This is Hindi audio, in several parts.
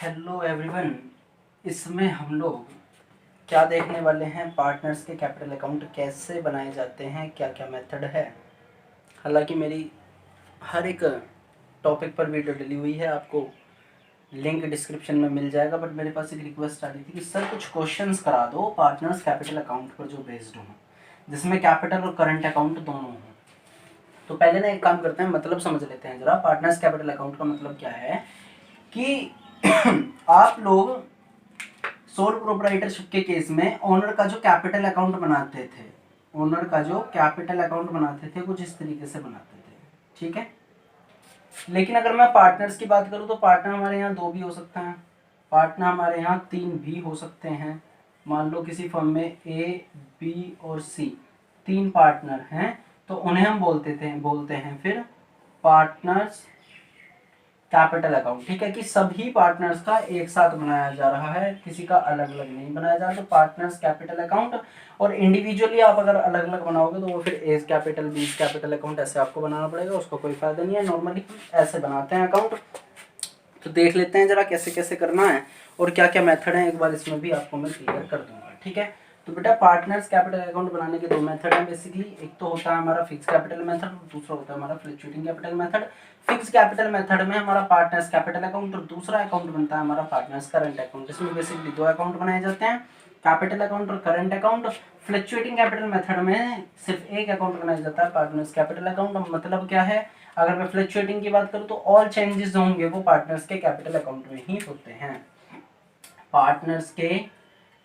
Hello everyone. इसमें हम लोग क्या देखने वाले हैं, पार्टनर्स के कैपिटल अकाउंट कैसे बनाए जाते हैं, क्या क्या मेथड है। हालांकि मेरी हर एक टॉपिक पर वीडियो डली हुई है, आपको लिंक डिस्क्रिप्शन में मिल जाएगा। बट मेरे पास एक रिक्वेस्ट आ रही थी कि सर कुछ क्वेश्चंस करा दो पार्टनर्स कैपिटल अकाउंट पर जो बेस्ड हों, जिसमें कैपिटल और करंट अकाउंट दोनों हों। तो पहले ना एक काम करते हैं, मतलब समझ लेते हैं जरा। पार्टनर्स कैपिटल अकाउंट का मतलब क्या है कि आप लोग सोल प्रोप्राइटरशिप के केस में ओनर का जो कैपिटल अकाउंट बनाते थे, ओनर का जो कैपिटल अकाउंट बनाते थे कुछ इस तरीके से बनाते थे, ठीक है। लेकिन अगर मैं पार्टनर्स की बात करूं तो पार्टनर हमारे यहाँ दो भी हो सकते हैं, पार्टनर हमारे यहाँ तीन भी हो सकते हैं। मान लो किसी फर्म में ए, बी और सी तीन पार्टनर हैं, तो उन्हें हम बोलते हैं फिर पार्टनर्स कैपिटल अकाउंट, ठीक है। कि सभी पार्टनर्स का एक साथ बनाया जा रहा है, किसी का अलग अलग नहीं बनाया जा रहा। तो पार्टनर्स कैपिटल अकाउंट, और इंडिविजुअली आप अगर अलग अलग बनाओगे तो वो फिर एज कैपिटल, बीज कैपिटल अकाउंट ऐसे आपको बनाना पड़ेगा, उसका कोई फायदा नहीं है। नॉर्मली ऐसे बनाते हैं अकाउंट। तो देख लेते हैं जरा कैसे कैसे करना है और क्या क्या मेथड है, एक बार इसमें भी आपको मैं क्लियर कर दूंगा, ठीक है। तो बेटा पार्टनर्स कैपिटल अकाउंट बनाने के दो मेथड हैं बेसिकली। एक तो होता है हमारा फिक्स कैपिटल मेथड और दूसरा होता है हमारा fluctuating capital method. Fix capital method में हमारा पार्टनर्स कैपिटल अकाउंट और दूसरा अकाउंट बनता है हमारा पार्टनर्स करंट अकाउंट। इसमें बेसिकली दो अकाउंट बनाए जाते हैं, कैपिटल अकाउंट और current account. Fluctuating capital method में सिर्फ एक अकाउंट बनाया जाता है, पार्टनर्स कैपिटल अकाउंट। मतलब क्या है, अगर मैं फ्लक्चुएटिंग की बात करूं तो ऑल चेंजेस होंगे वो पार्टनर्स के कैपिटल अकाउंट में ही होते हैं, पार्टनर्स के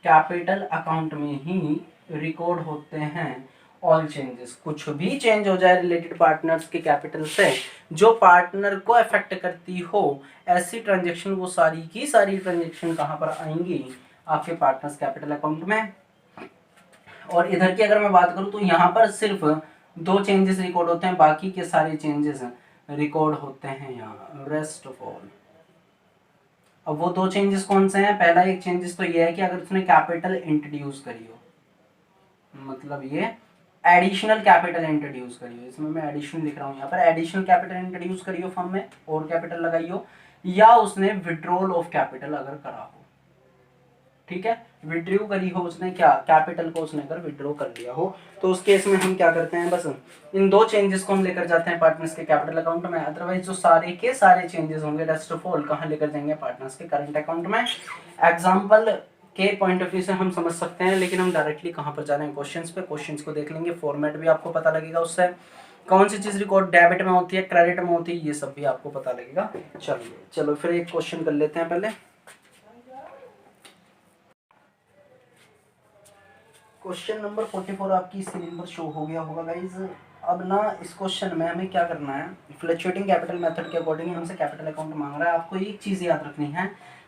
कैपिटल अकाउंट में ही रिकॉर्ड होते हैं ऑल चेंजेस। कुछ भी चेंज हो जाए रिलेटेड पार्टनर्स के कैपिटल से जो पार्टनर को अफेक्ट करती हो, ऐसी ट्रांजेक्शन, वो सारी की सारी ट्रांजेक्शन कहां पर आएंगी, आपके पार्टनर्स कैपिटल अकाउंट में। और इधर की अगर मैं बात करूं तो यहाँ पर सिर्फ दो चेंजेस रिकॉर्ड होते हैं, बाकी के सारे चेंजेस रिकॉर्ड होते हैं यहाँ, रेस्ट ऑफ ऑल। अब वो दो चेंजेस कौन से हैं, पहला एक चेंजेस तो ये है कि अगर उसने कैपिटल इंट्रोड्यूस करी हो, मतलब ये एडिशनल कैपिटल इंट्रोड्यूस करी हो, इसमें मैं एडिशनल लिख रहा हूँ यहाँ पर, एडिशनल कैपिटल इंट्रोड्यूस करी हो फर्म में और कैपिटल लगाई हो, या उसने विड्रॉल ऑफ कैपिटल अगर करा हो, ठीक है। विड्रॉ करी हो उसने, क्या कैपिटल को उसने अगर विड्रॉ कर लिया हो, तो उस केस में हम क्या करते हैं, बस इन दो चेंजेस को हम लेकर जाते हैं पार्टनर्स के कैपिटल अकाउंट में। अदरवाइज जो सारे के सारे चेंजेस होंगे रेस्ट ऑफ ऑल कहाँ लेकर जाएंगे, पार्टनर्स के करंट अकाउंट में। एग्जाम्पल के पॉइंट ऑफ व्यू से हम समझ सकते हैं, लेकिन हम डायरेक्टली कहाँ पर जा रहे हैं, क्वेश्चंस पे। क्वेश्चंस को देख लेंगे, फॉर्मेट भी आपको पता लगेगा उससे, कौन सी चीज रिकॉर्ड डेबिट में होती है, क्रेडिट में होती है, ये सब भी आपको पता लगेगा। चलो फिर एक क्वेश्चन कर लेते हैं पहले। क्वेश्चन नंबर 44 आपकी स्क्रीन पर शो हो गया होगा गाइज। अब ना इस क्वेश्चन में हमें क्या करना है, फ्लक्चुएटिंग कैपिटल मेथड के अकॉर्डिंग हमसे कैपिटल अकाउंट मांग रहा है। आपको एक चीज याद रखनी है,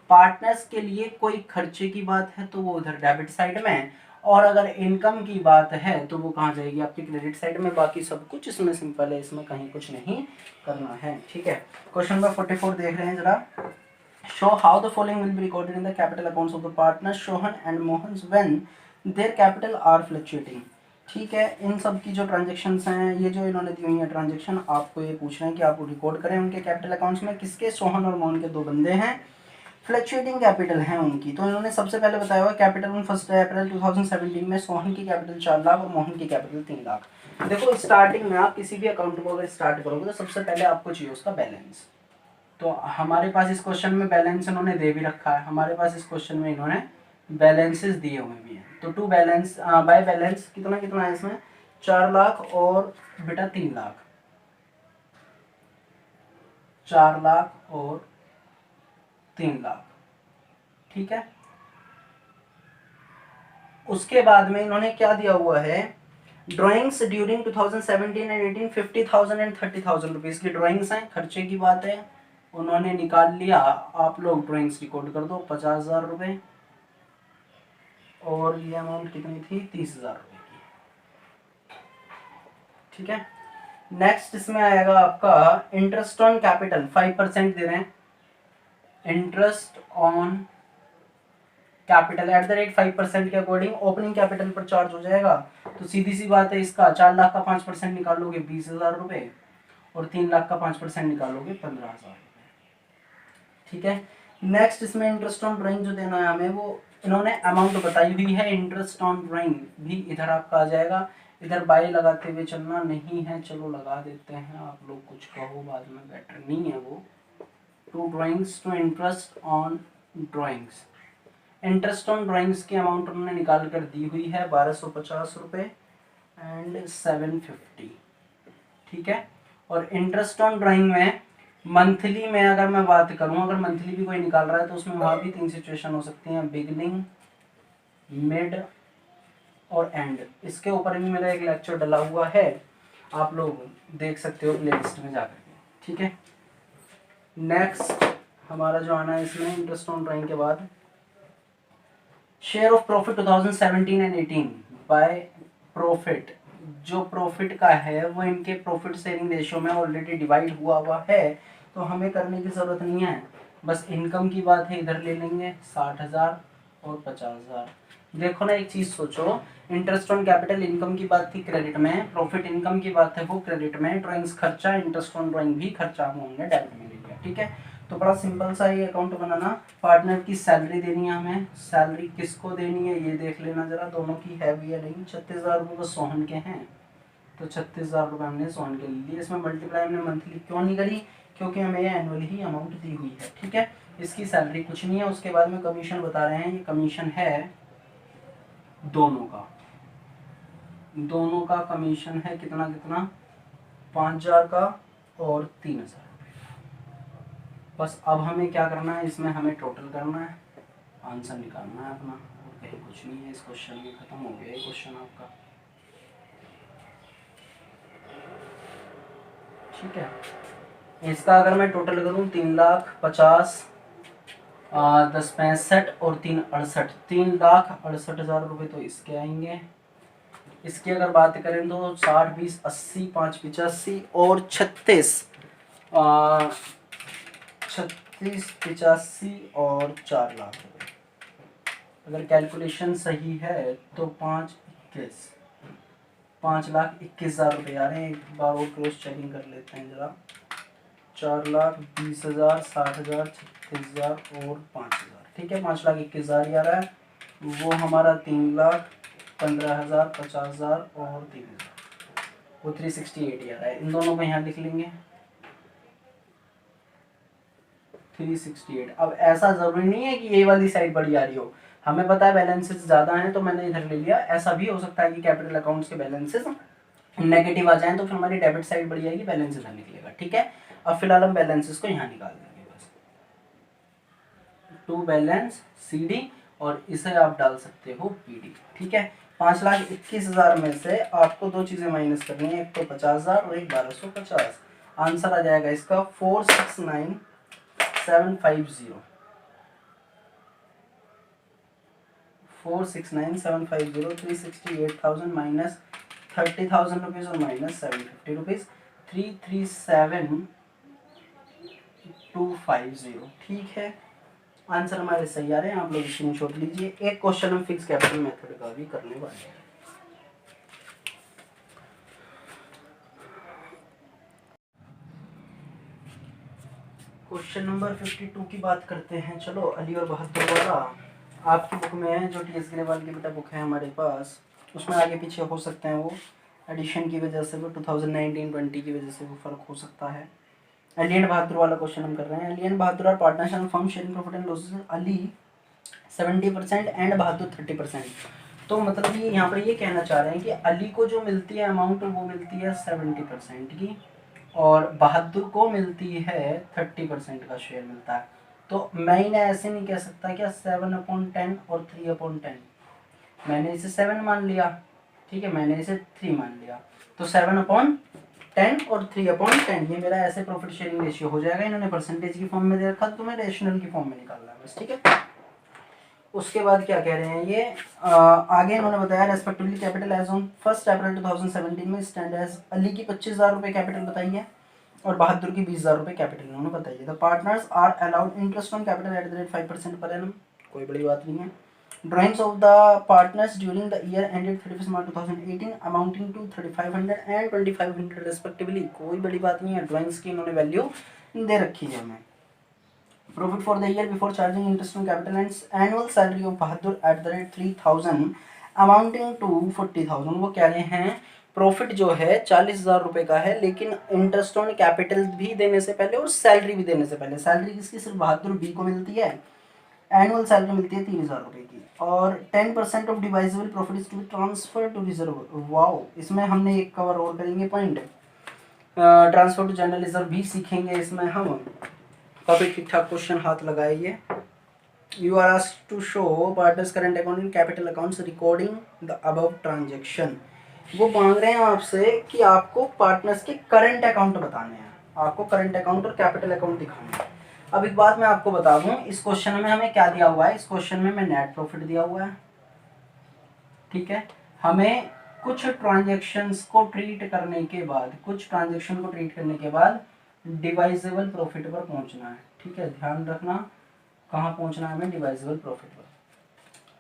पार्टनर्स के लिए कोई खर्चे की बात है तो वो उधर डेबिट साइड में, और अगर इनकम की बात है तो वो कहाँ जाएगी, आपकी क्रेडिट साइड में। बाकी सब कुछ इसमें सिंपल है, इसमें कहीं कुछ नहीं करना है, ठीक है। क्वेश्चन नंबर 44 देख रहे हैं जरा। Show how the following will be recorded in the capital accounts of the partners Sohan and Mohan when their capital R fluctuating, ठीक है। इन सब की जो ट्रांजेक्शन्स हैं, ये जो इन्होंने दी हुई है ट्रांजेक्शन, आपको ये पूछ रहे हैं कि आप रिकॉर्ड करें उनके कैपिटल अकाउंट्स में। किसके, सोहन और मोहन के दो बंदे हैं, फ्लक्चुएटिंग कैपिटल है उनकी। तो इन्होंने सबसे पहले बताया हुआ कैपिटल ऑन 1 अप्रैल 2017 में सोहन की कैपिटल 4 लाख और मोहन की कैपिटल 3 लाख। देखो स्टार्टिंग में आप किसी भी अकाउंट को अगर स्टार्ट करोगे तो सबसे पहले आपको चाहिए उसका बैलेंस। तो हमारे पास इस क्वेश्चन में बैलेंस इन्होंने दे भी रखा है, हमारे पास इस क्वेश्चन में इन्होंने बैलेंसेस दिए हुए भी हैं। तो टू बैलेंस बाय बैलेंस कितना कितना है इसमें, 4 लाख और बेटा 3 लाख, 4 लाख और 3 लाख, ठीक है। उसके बाद में इन्होंने क्या दिया हुआ है, drawings during 2017 and 18 50,000 and 30,000 rupees की ड्राइंग्स हैं, खर्चे की बात है, उन्होंने निकाल लिया। आप लोग ड्राइंग्स रिकॉर्ड कर दो, 50,000 रुपये, और ये अमाउंट कितनी थी, 30,000 रुपये की, ठीक है। नेक्स्ट इसमें आएगा आपका इंटरेस्ट ऑन कैपिटल, 5% दे रहे हैं, interest on capital at the rate 5% के अकॉर्डिंग ओपनिंग कैपिटल पर चार्ज हो जाएगा। तो सीधी सी बात है, इसका 4 लाख का 5% निकालोगे 20,000 रुपये, और 3 लाख का 5% निकालोगे 15,000 रुपये, ठीक है। नेक्स्ट इसमें इंटरेस्ट ऑन ड्राइंग जो देना है हमें, वो इन्होंने अमाउंट बताई हुई है। इंटरेस्ट ऑन ड्राइंग भी इधर आपका आ जाएगा। इधर बाय लगाते हुए चलना नहीं है, चलो लगा देते हैं, आप लोग कुछ कहो बाद में, बेटर नहीं है वो। To drawings to interest on drawings, interest on drawings की अमाउंट उन्होंने निकाल कर दी हुई है 1250 रुपये एंड 750, ठीक है। और इंटरेस्ट ऑन ड्राइंग में मंथली में अगर मैं बात करूं, अगर मंथली भी कोई निकाल रहा है तो उसमें वहाँ भी 3 सिचुएशन हो सकती हैं, बिगिनिंग, मिड और एंड। इसके ऊपर भी मेरा एक लेक्चर डला हुआ है, आप लोग देख सकते हो प्लेलिस्ट में जाकर के, ठीक है। नेक्स्ट हमारा जो आना है इसमें इंटरेस्ट ऑन ड्राइंग के बाद, share of profit 2017 and 18 by profit. जो प्रॉफिट का है वो इनके प्रॉफिट शेयरिंग रेशियो में ऑलरेडी डिवाइड हुआ है, तो हमें करने की ज़रूरत नहीं है। बस इनकम की बात है, इधर ले लेंगे 60,000 और 50,000। देखो ना, एक चीज़ सोचो, इंटरेस्ट ऑन कैपिटल इनकम की बात थी क्रेडिट में, प्रॉफिट इनकम की बात है वो क्रेडिट में, ड्राइंग्स खर्चा, इंटरेस्ट ऑन ड्राइंग भी खर्चा होंगे डेबिट में ले लिया, ठीक है। तो बड़ा सिंपल सा ये अकाउंट बनाना। पार्टनर की सैलरी देनी है हमें, सैलरी किसको देनी है ये देख लेना जरा, दोनों की है भी या नहीं। 36,000 रुपये बस सोहन के हैं, तो 36,000 रुपये हमने सोहन के ले लिए। इसमें मल्टीप्लाई हमने मंथली क्यों नहीं करी, क्योंकि हमें ये एनुअली ही अमाउंट दी हुई है, ठीक है। इसकी सैलरी कुछ नहीं है। उसके बाद में कमीशन बता रहे हैं, ये कमीशन है दोनों का, दोनों का कमीशन है कितना कितना, 5,000 का और 3,000। बस अब हमें क्या करना है, इसमें हमें टोटल करना है, आंसर निकालना है अपना, और कहीं कुछ नहीं है। इस क्वेश्चन में खत्म हो गया ये क्वेश्चन आपका, ठीक है। इसका अगर मैं टोटल करूं, 3,50,000 10 65 और 3 68, 3,68,000 रुपये तो इसके आएंगे। इसकी अगर बात करें तो 60 20 80 5 85 और 36 36 85 और 4 लाख रुपये। अगर कैलकुलेशन सही है तो 5,21,000 रुपये आ रहे हैं। एक बार और क्रॉस चेकिंग कर लेते हैं जरा, 4,20,000 60,000 36,000 और 5,000, ठीक है। 5,21,000 आ रहा है। वो हमारा 3,15,000 50,000 और 3,000, वो 368 आ रहा है। इन दोनों को यहाँ लिख लेंगे 368। अब ऐसा जरूरी नहीं है कि ये वाली साइड बड़ी आ रही हो, हमें पता है बैलेंसेस ज़्यादा हैं तो मैंने इधर ले लिया। ऐसा भी हो सकता है कि कैपिटल अकाउंट्स के बैलेंसेस नेगेटिव आ जाएं तो फिर हमारी डेबिट साइड बढ़ जाएगी, बैलेंस इधर निकलेगा, ठीक है। अब फिलहाल हम बैलेंसेस को यहाँ निकाल देंगे, बस टू बैलेंस CD, और इसे आप डाल सकते हो PD, ठीक है। 5,21,000 में से आपको दो चीज़ें माइनस करनी है, एक तो 50,000 और एक 1,250। आंसर आ जाएगा इसका 469,750, 469,750, 368,000 माइनस 30,000 रुपीज़ और माइनस 750 रुपीज़, 337,250, ठीक है। आंसर हमारे सही आ रहे हैं, आप लोग स्क्रीनशॉट लीजिए। एक क्वेश्चन हम फिक्स कैपिटल मेथड का भी करने वाले हैं। क्वेश्चन नंबर 52 की बात करते हैं। चलो, अली और बहादुर वाला आपकी बुक में है, जो TS ग्रेवाल की बेटा बुक है हमारे पास, उसमें आगे पीछे हो सकते हैं, वो एडिशन की वजह से, वो 2019-20 की वजह से वो फ़र्क हो सकता है। अली एंड बहादुर वाला क्वेश्चन हम कर रहे हैं। Ali and Bahadur are partnership firm sharing profit and losses, Ali 70% and Bahadur 30%। तो मतलब ये यहाँ पर ये कहना चाह रहे हैं कि अली को जो मिलती है अमाउंट वो मिलती है 70% की, और बहादुर को मिलती है 30% का शेयर मिलता है। तो मैं इन्हें ऐसे नहीं कह सकता क्या 7/10 और 3/10, मैंने इसे 7 मान लिया, ठीक है, मैंने इसे 3 मान लिया, तो 7/10 और 3/10 ये मेरा ऐसे प्रॉफिट शेयरिंग रेशियो हो जाएगा। इन्होंने परसेंटेज की फॉर्म में दे रखा, तो मैं रेशनल की फॉर्म में निकालना है बस, ठीक है। उसके बाद क्या कह रहे हैं ये, आगे इन्होंने बताया रेस्पेक्टिवली कैपिटल एज ऑन 1 अप्रैल 2017 में स्टैंड एज, अली की 25,000 रुपये कैपिटल बताई है और बहादुर की 20,000 रुपये कैपिटल इन्होंने बताई है। The partners are allowed interest on capital at the rate 5% per annum, कोई बड़ी बात नहीं है। Drawings of the partners during the year ended 31 March 2018 amounting to 3,500 and 2,500 respectively, कोई बड़ी बात नहीं है। ड्राइंग्स की इन्होंने वैल्यू दे रखी है हमें। Profit for the year before charging interest on capital and annual salary of Bahadur at the rate 3000 amounting to 40,000। वो कह रहे हैं प्रॉफिट जो है 40,000 रुपये का है, लेकिन इंटरेस्ट ऑन कैपिटल भी देने से पहले और सैलरी भी देने से पहले। सैलरी किसकी? सिर्फ बहादुर बी को मिलती है। एनुअल सैलरी मिलती है 3,000 रुपये की। और 10% of divisible profit is to be transfer to reserve. Wow, इसमें हमने एक कवर और करेंगे point, transfer to general reserve भी सीखेंगे इसमें हम। काफ़ी ठीक ठाक क्वेश्चन हाथ लगाइए। You are asked to show partners current account in capital accounts recording the above transaction. वो मांग रहे हैं आपसे कि आपको पार्टनर्स के करंट अकाउंट बताने हैं, आपको करंट अकाउंट और कैपिटल अकाउंट दिखाने हैं। अब एक बात मैं आपको बता दूं, इस क्वेश्चन में हमें क्या दिया हुआ है? इस क्वेश्चन में हमें नेट प्रॉफिट दिया हुआ है, ठीक है। हमें कुछ ट्रांजेक्शन्स को ट्रीट करने के बाद, कुछ ट्रांजेक्शन को ट्रीट करने के बाद डिवाइजेबल प्रॉफिट पर पहुंचना है, ठीक है। ध्यान रखना कहाँ पहुंचना है हमें? डिवाइजेबल प्रॉफिट पर।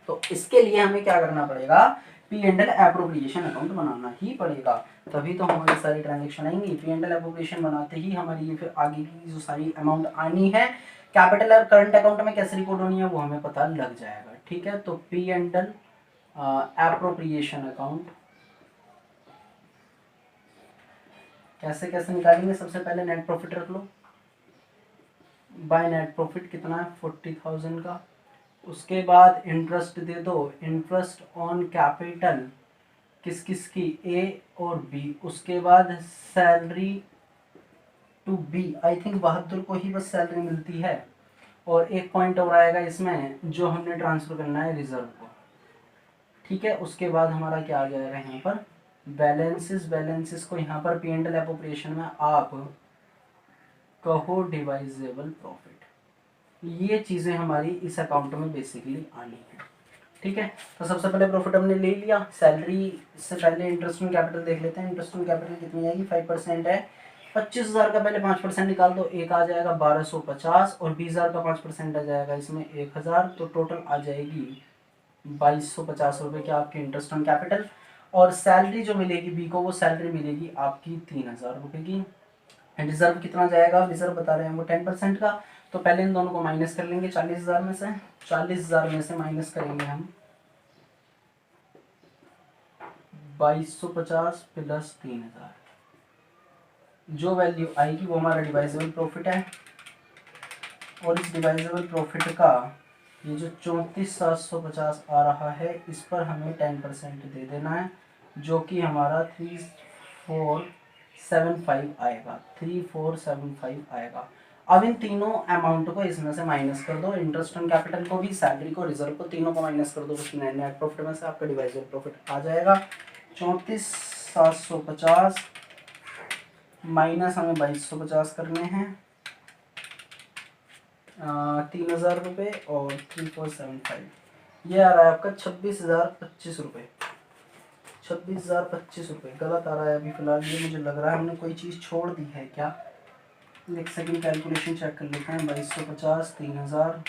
तो इसके लिए हमें क्या करना पड़ेगा? P and L appropriation account बनाना ही पड़ेगा, तभी तो हमारी सारी ट्रांजेक्शन आएंगी। पी एंड एल एप्रोप्रिएशन बनाते ही हमारी ये फिर आगे की जो सारी अमाउंट आनी है कैपिटल और करंट अकाउंट में कैसे रिकॉर्ड होनी है वो हमें पता लग जाएगा, ठीक है। तो P and L appropriation account कैसे कैसे निकालेंगे? सबसे पहले नेट प्रॉफिट रख लो। बाय नेट प्रॉफिट कितना है? 40,000 का। उसके बाद इंटरेस्ट दे दो, इंटरेस्ट ऑन कैपिटल किस किस की? ए और बी। उसके बाद salary to B, I think Bahadur को ही बस सैलरी मिलती है। और एक पॉइंट और आएगा इसमें जो हमने ट्रांसफर करना है रिजर्व को, ठीक है। उसके बाद हमारा क्या आ जाएगा यहाँ पर? बैलेंसेस। बैलेंसेस को यहाँ पर पी एंड एल एप्रोप्रिएशन में आप कहो डिवाइजेबल प्रॉफिट। ये चीज़ें हमारी इस अकाउंट में बेसिकली आनी है, ठीक है। तो सबसे पहले प्रॉफिट हमने ले लिया। सैलरी से पहले इंटरेस्ट ऑन कैपिटल देख लेते हैं। इंटरेस्ट ऑन कैपिटल कितनी आएगी? 5% है। 25,000 का पहले 5% निकाल दो, एक आ जाएगा 1250, और 20,000 का 5% आ जाएगा इसमें 1,000, तो टोटल आ जाएगी 2,250 रुपये की आपकी इंटरेस्ट ऑन कैपिटल। और सैलरी जो मिलेगी बी को, वो सैलरी मिलेगी आपकी 3,000 रुपये की। रिजर्व कितना जाएगा? रिजर्व बता रहे हैं वो 10% का। तो पहले इन दोनों को माइनस कर लेंगे 40,000 में से। 40,000 में से माइनस करेंगे हम 2,250 प्लस 3,000, जो वैल्यू आएगी वो हमारा डिवाइजेबल प्रॉफिट है। और इस डिवाइजेबल प्रॉफिट का ये जो 34,750 आ रहा है, इस पर हमें 10% दे देना है, जो कि हमारा 3,475 आएगा। 3,475 आएगा। अब इन तीनों अमाउंट को इसमें से माइनस कर दो, इंटरेस्ट ऑन कैपिटल को भी, सैलरी को, रिजर्व को, तीनों को माइनस कर दो। नेट प्रॉफिट में से आपका डिवाइजेबल प्रॉफिट आ जाएगा 34,750 माइनस हमें 2,250 करने हैं 3,000 रुपये और 3,475, ये आ रहा है आपका 26,025 रुपये। 26,025 रुपये गलत आ रहा है अभी फ़िलहाल, ये मुझे लग रहा है हमने कोई चीज़ छोड़ दी है क्या। एक सेकंड कैलकुलेशन चेक कर लेते हैं। 2,250, 3,000,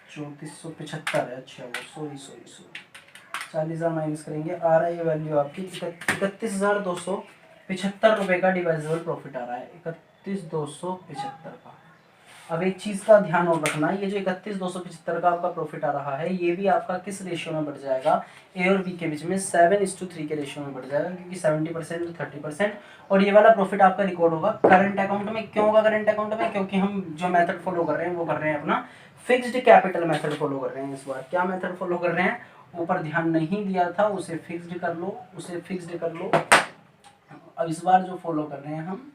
3,475 है। अच्छा वो सॉरी 40,000 माइनस करेंगे, आ रहा है ये वैल्यू आपकी 31,275 रुपये का डिवाइजेबल प्रॉफिट आ रहा है। 31,275 का। अब एक चीज़ का ध्यान और रखना, ये जो 31,275 का आपका प्रॉफिट आ रहा है, ये भी आपका किस रेशियो में बढ़ जाएगा? ए और बी के बीच में 7:3 के रेशियो में बढ़ जाएगा, क्योंकि 70% 30%। और ये वाला प्रॉफिट आपका रिकॉर्ड होगा करंट अकाउंट में। क्यों होगा करंट अकाउंट में? क्योंकि हम जो मेथड फॉलो कर रहे हैं वो कर रहे हैं अपना फिक्स्ड कैपिटल मेथड फॉलो कर रहे हैं। इस बार क्या मेथड फॉलो कर रहे हैं? ऊपर ध्यान नहीं दिया था, उसे फिक्स्ड कर लो, उसे फिक्स्ड कर लो। अब इस बार जो फॉलो कर रहे हैं हम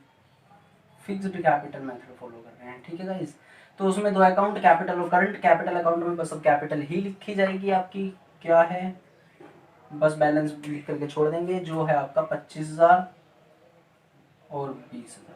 फिक्स्ड कैपिटल मेथड फॉलो कर रहे हैं, ठीक है गाइस। तो उसमें दो अकाउंट, कैपिटल और करंट। कैपिटल अकाउंट में बस अब कैपिटल ही लिखी जाएगी आपकी, क्या है, बस बैलेंस लिख करके छोड़ देंगे, जो है आपका 25,000 और 20,000।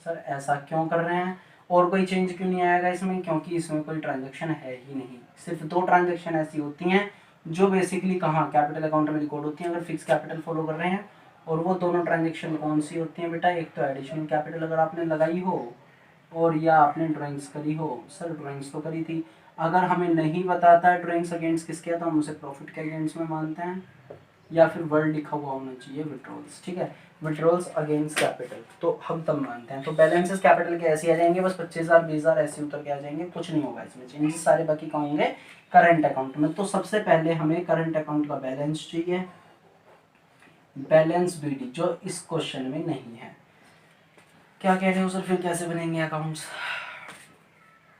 सर ऐसा क्यों कर रहे हैं? और कोई चेंज क्यों नहीं आएगा इसमें? क्योंकि इसमें कोई ट्रांजेक्शन है ही नहीं। सिर्फ दो ट्रांजेक्शन ऐसी होती हैं जो बेसिकली कहाँ कैपिटल अकाउंट में रिकॉर्ड होती हैं अगर फिक्स कैपिटल फॉलो कर रहे हैं। और वो दोनों ट्रांजेक्शन कौन सी होती हैं बेटा? एक तो एडिशनल कैपिटल अगर आपने लगाई हो, और या आपने ड्राइंग्स करी हो। सर ड्राइंग्स तो करी थी। अगर हमें नहीं बताता है ड्राइंग्स अगेंस्ट किसके है, तो हम उसे प्रॉफिट के अगेंस्ट में मानते हैं। या फिर वर्ड लिखा हुआ होना चाहिए विड्रॉल्स, ठीक है, विड्रॉल्स अगेंस्ट कैपिटल, तो हम तब मानते हैं। तो बैलेंसेस कैपिटल के ऐसे आ जाएंगे, बस 25,000 20,000 ऐसे उतर के आ जाएंगे, कुछ नहीं होगा इसमें, चेंजेस सारे बाकी कहाँ होंगे, करंट अकाउंट में। तो सबसे पहले हमें करंट अकाउंट का बैलेंस चाहिए, बैलेंस बीडी, जो इस क्वेश्चन में नहीं है। क्या कह रहे हो सर, फिर कैसे बनेंगे अकाउंट्स?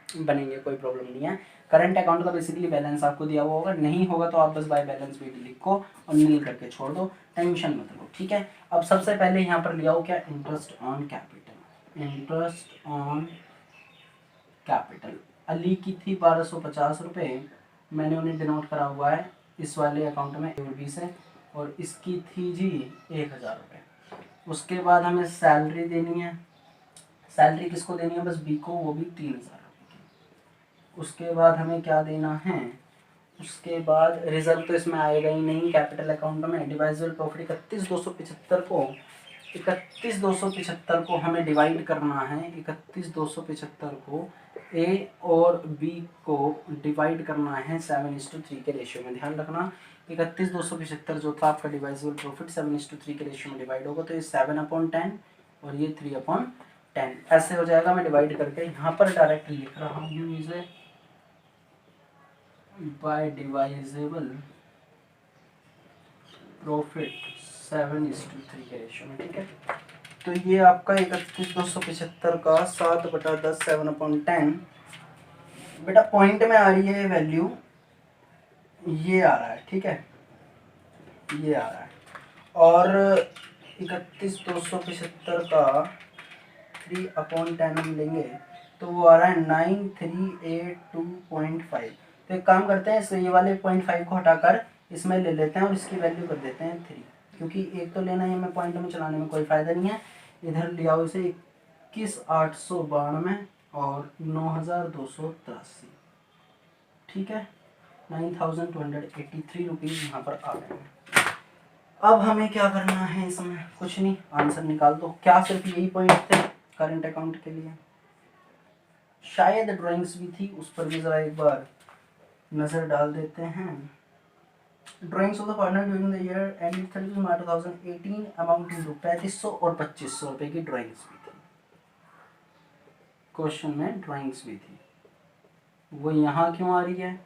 बनेंगे, कोई प्रॉब्लम नहीं है। करंट अकाउंट का बेसिकली बैलेंस आपको दिया हुआ होगा, नहीं होगा तो आप बस बाय बैलेंस बीडी लिखो और नील करके छोड़ दो, टेंशन मत लो, ठीक है। अब सबसे पहले यहाँ पर लिया हो क्या, interest on capital, interest on capital Ali की थी 1250 रुपये, मैंने उन्हें डिनोट करा हुआ है इस वाले अकाउंट में रुपीस है, और इसकी थी जी 1,000 रुपये। उसके बाद हमें सैलरी देनी है, सैलरी किसको देनी है, बस बी को, वो भी 3,000 रुपये की। उसके बाद हमें क्या देना है, उसके बाद रिजर्व तो इसमें आएगा ही नहीं कैपिटल अकाउंट में, डिवाइजेबल प्रॉफिट 31,275 को हमें डिवाइड करना है, 31,275 को ए और बी को डिवाइड करना है 7:3 के रेशियो में। ध्यान रखना 31,275 जो था आपका डिवाइजेबल प्रॉफिट 7:3 के रेशियो में डिवाइड होगा, तो ये 7/10 और ये 3/10 ऐसे हो जाएगा। मैं डिवाइड करके यहाँ पर डायरेक्ट लिख रहा हूँ इसे बाय डिवाइजेबल प्रॉफिट 7:3 के रेशियो में, ठीक है। तो ये आपका 31,275 का 7/10 7/10 बेटा पॉइंट में आ रही है वैल्यू, ये आ रहा है, ठीक है, ये आ रहा है। और 31,275 का 3/10 हम लेंगे तो वो आ रहा है 9382.5। तो एक काम करते हैं, इसलिए ये वाले 0.5 को हटाकर इसमें ले लेते हैं और इसकी वैल्यू कर देते हैं 3, क्योंकि एक तो लेना है हमें, पॉइंट में चलाने में कोई फ़ायदा नहीं है। इधर लिया हो इसे 21,892 और 9,283, ठीक है, 9,283 रुपीज़ यहाँ पर आ गए हैं। अब हमें क्या करना है इसमें, कुछ नहीं, आंसर निकाल दो। क्या सिर्फ यही पॉइंट थे करंट अकाउंट के लिए? शायद ड्राइंग्स भी थी, उस पर भी ज़रा एक बार नज़र डाल देते हैं। Drawings of the partner during the year ended 31 March 2018 amounting to 3500 और 2500 रुपये की ड्राइंग्स भी थी, क्वेश्चन में ड्राइंग्स भी थी। वो यहाँ क्यों आ रही है,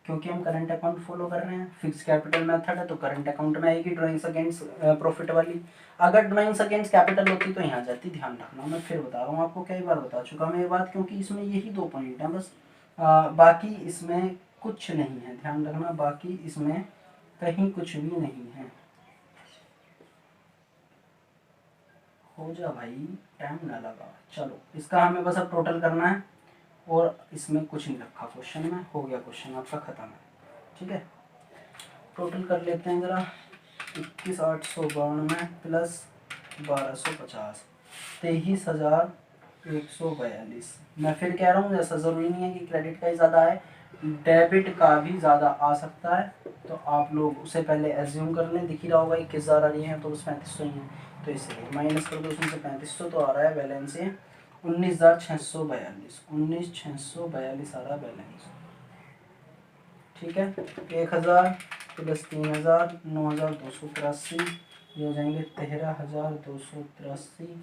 क्योंकि हम करंट अकाउंट फॉलो कर रहे हैं, फिक्स कैपिटल मेथड है, तो करंट अकाउंट में आएगी ड्राइंग्स अगेंस्ट प्रॉफिट वाली। अगर ड्राइंग्स अगेंस्ट कैपिटल होती तो यहाँ जाती, ध्यान रखना, मैं फिर बता रहा हूँ आपको, कई बार बता चुका मैं ये बात, क्योंकि इसमें यही 2 पॉइंट हैं बस, बाकी इसमें कुछ नहीं है, ध्यान रखना, बाकी इसमें कहीं कुछ भी नहीं है। हो जा भाई, टाइम ना लगा, चलो इसका हमें बस अब टोटल करना है, और इसमें कुछ नहीं रखा क्वेश्चन में, हो गया क्वेश्चन आपका ख़त्म है, ठीक है। टोटल कर लेते हैं ज़रा, 21,892 प्लस 1,250 23,142। मैं फिर कह रहा हूँ, ऐसा ज़रूरी नहीं है कि क्रेडिट का ही ज़्यादा है, डेबिट का भी ज़्यादा आ सकता है, तो आप लोग उसे पहले एज्यूम कर लें। दिख ही रहा होगा 21,000 आ रही है तो बस 3500 ही है, तो इसलिए माइनस कर दो उसमें से 3500, तो आ रहा है बैलेंस ये 19,642, 19,642 आ रहा है बैलेंस, ठीक है। 1,000 प्लस 3,000 9,283, ये हो जाएंगे 13,283,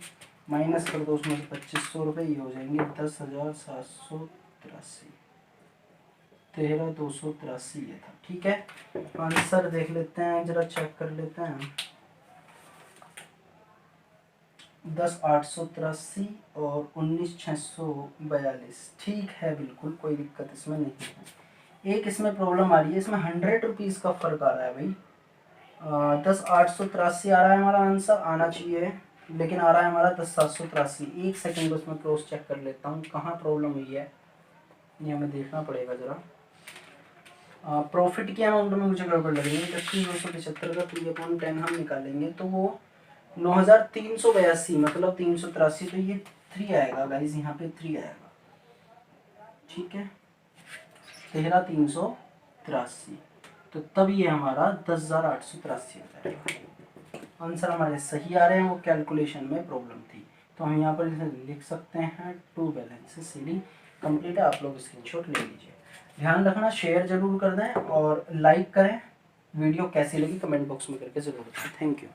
माइनस कर दो उसमें से 2,500 रुपये, ये हो जाएंगे 10,783, 13,283 ये था, ठीक है। आंसर देख लेते हैं, जरा चेक कर लेते हैं, 10,883 और 19,642, ठीक है, बिल्कुल कोई दिक्कत इसमें नहीं है। एक इसमें प्रॉब्लम आ रही है, इसमें 100 रुपीज़ का फ़र्क आ रहा है भाई। 10,883 आ रहा है हमारा आंसर, आना चाहिए, लेकिन आ रहा है हमारा 10,783। एक सेकंड बस मैं क्रॉस चेक कर लेता हूँ कहाँ प्रॉब्लम हुई है, ये हमें देखना पड़ेगा ज़रा। प्रॉफिट की अमाउंट में मुझे गड़बड़ लग रही है, 31,275 का 3/10 हम निकालेंगे तो वो 9,382, मतलब 383, तो ये 3 आएगा गाइज, यहाँ पे 3 आएगा, ठीक है, 13,383, तो तब ये हमारा 10,883 आ जाएगा। आंसर हमारे सही आ रहे हैं, वो कैलकुलेशन में प्रॉब्लम थी, तो हम यहाँ पर इसे लिख सकते हैं 2 बैलेंसेस सीडी कंप्लीट है। आप लोग स्क्रीनशॉट ले लीजिए। ध्यान रखना, शेयर जरूर कर दें और लाइक करें वीडियो कैसी लगी कमेंट बॉक्स में करके ज़रूर बताएं। Thank you.